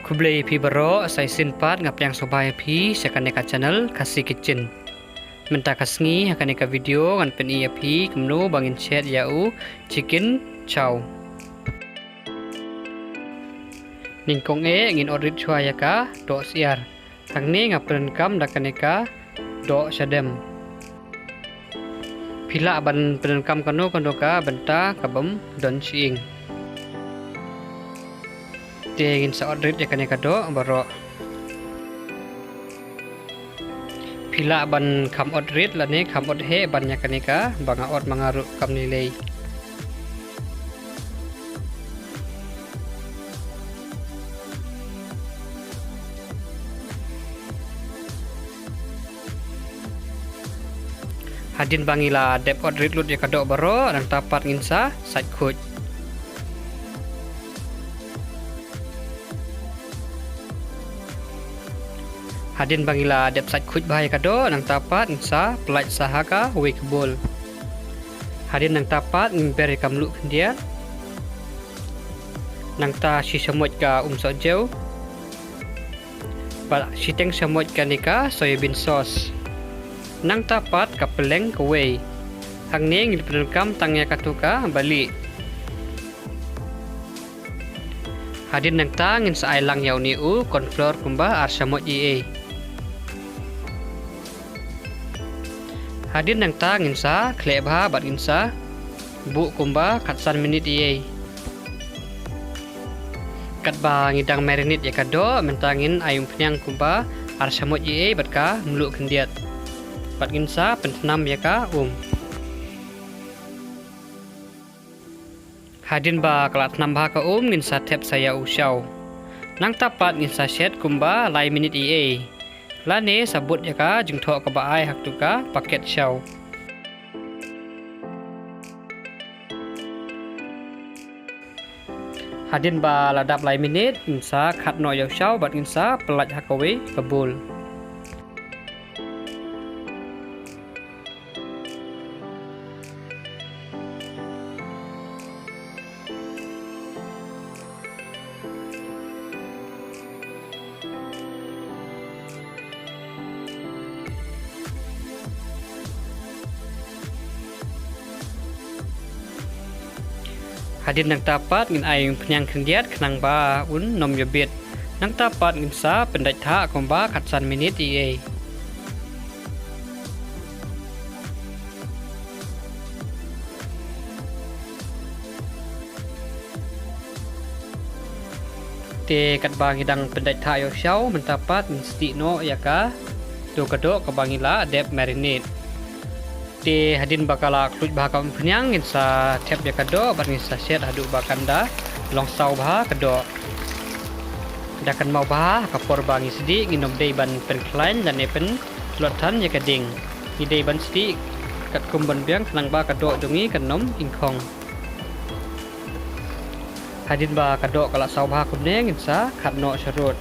Kublai pi baro sai sinpat ngap yang sobai pi sekaneka channel Kasih Kitchen. Menta kasngi hakaneka video ngan pen iya pi kemno bangin chat yau chicken chow. Ningkong ngin odrit chua yaka do siar. Hangni ngapen kam dakaneka do syadem. Pila ban penenkam kano kandoka benta kabem don chiing. Ingin seodrit ya kaneka do baro pila ban kam odrit lane kam odhe ban ya kaneka banga od mangaru kam nilai hadin bangila dep odrit lut ya kado baro nang tapat nginsa sait kuj hadin bangila dep sat kuj bahaya kado nang tapat nsa pelaj sahaka we kebol hadin nang tapat ngberi kamlu kendia nang ta si semut ka so jeu ba siteng semut kanika soybean sauce nang tapat ka peleng ke we hang ne ngil penkam tangya katuka bali hadin nang ta ngin sa ailang yau ni u cornflour kumba ar semut ie hadin nang ta nginsa klebha bat nginsa bu kumba katsan minit ye katba ngidang marinate ya kado mentangin ayum pnyang kumba ar samut ye batka mlu kendiat bat nginsa pentenam ya ka hadin ba kalat nambah ka nginsa tep saya usau nang tapat nginsa set kumba lai minit ye lane sabut ya ka jing tho ka baai hak tu ka paket shaw hadin ba ladap lai minit insa khat no yaw shaw bat insa pelaj hakawe kabul hadin nang tapat ngin ayung penyang kendiat kenang ba nom yobit nang tapat ngin sa pendai tha komba katsan minit ie te kat bang idang pendai tha yo shaw mentapat ngin sti no yaka do kado ka bangila dep marinate te hadin bakala kluj bahakam penyang insa tep ya kado bar insa set hadu bakanda long sau bah kado dakan mau bah kapor bangi sedi nginom dei ban pen klein dan pen lotan ya kading ni dei ban sedi kat kumban biang nang ba kado dungi kanom ingkong hadin ba kado kala sau bah kumneng insa khatno syarut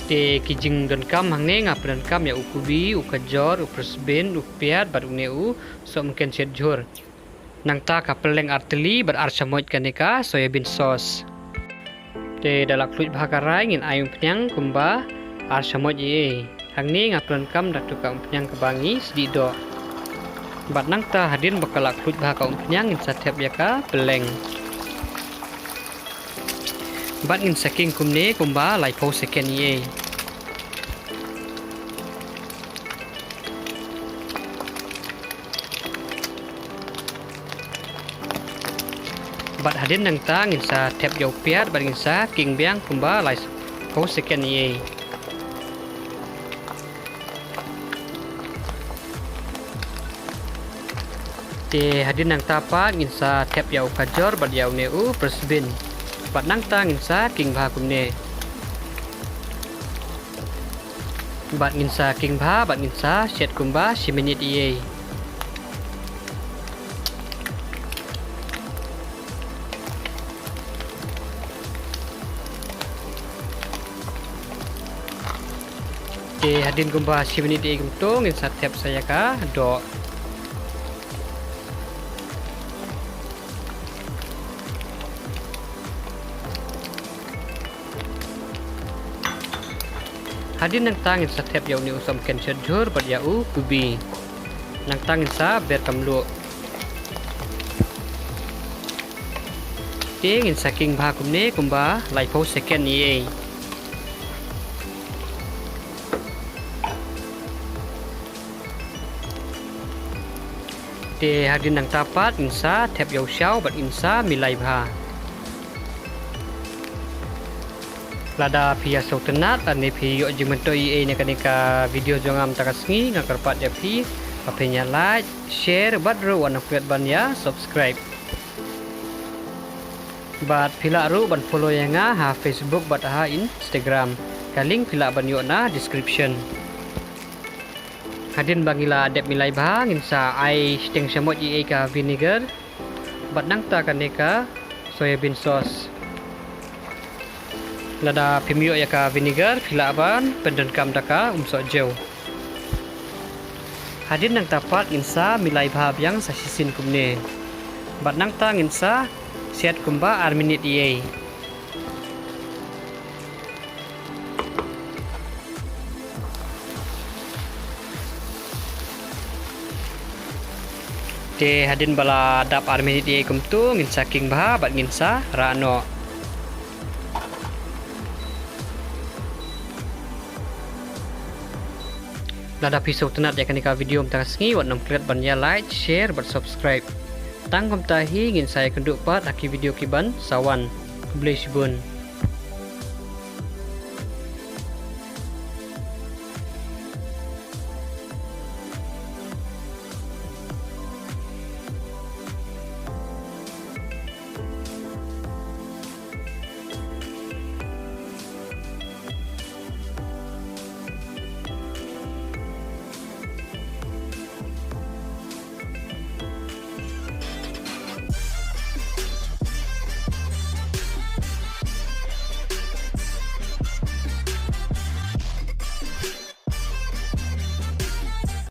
te kijing don kam hangne ngapen kam ya ukubi ukajor upresben upiat bar uneu so mungkin set jor nang ta kapeleng arteli bar arsamot kaneka soybean sauce te dalak fluid bhakarai ngin ayung penyang kumba arsamot ye hangne ngapen kam datu kam penyang kebangi sedido bat nang ta hadin bakalak fluid bhaka penyang ngin satep yaka peleng bat ngin saking kumne kumba lai po second ye bat hadin nang ta ngin sa tep yo piat bat ngin sa king biang kumba lai po second ye te hadin nang tapa ngin sa tep yo kajor bat yaw neu presbin bat nang ta ngin sa king bha kumne bat ngin sa king bha bat ngin sa set kumba si minit ye Te hadin gumba 10 minit di gumtung in sa tep saya ka do. Hadin nang tangin sa tep yaw ni usam ken sejur bat yau kubi. Nang tangin sa ber kamlu. Tingin sa king bha kumne kumba lai pau second ye. Te hadin nang tapat insa tep yaw xiao bat insa milai bha. Lada pia so tenat ane pi yo jimento ie ne kanika video jongam takasngi ngakarpat ya pi apenya like share bat ru wana kuat ban ya subscribe bat pila ru ban follow yang ha Facebook bat ha Instagram kaling pila ban yo na description hadin bangila dep milai bang insa ai steng samot ie ka vinegar bat nang ta kanika soybean sauce lada pimio ya ka vinegar pilaban pendengkam daka umso jauh hadin nang tapat insa milai bhab yang sa sisin kumne bat nang tang insa siat kumba arminit ye te hadin bala dap arminit ye kumtu insa king bha bat insa rano lada pisau tenat ya kanika video mtangasngi wat nam klik ban ya like share bat subscribe tang kom tahi ngin saya kenduk pat aki video kiban sawan bless bun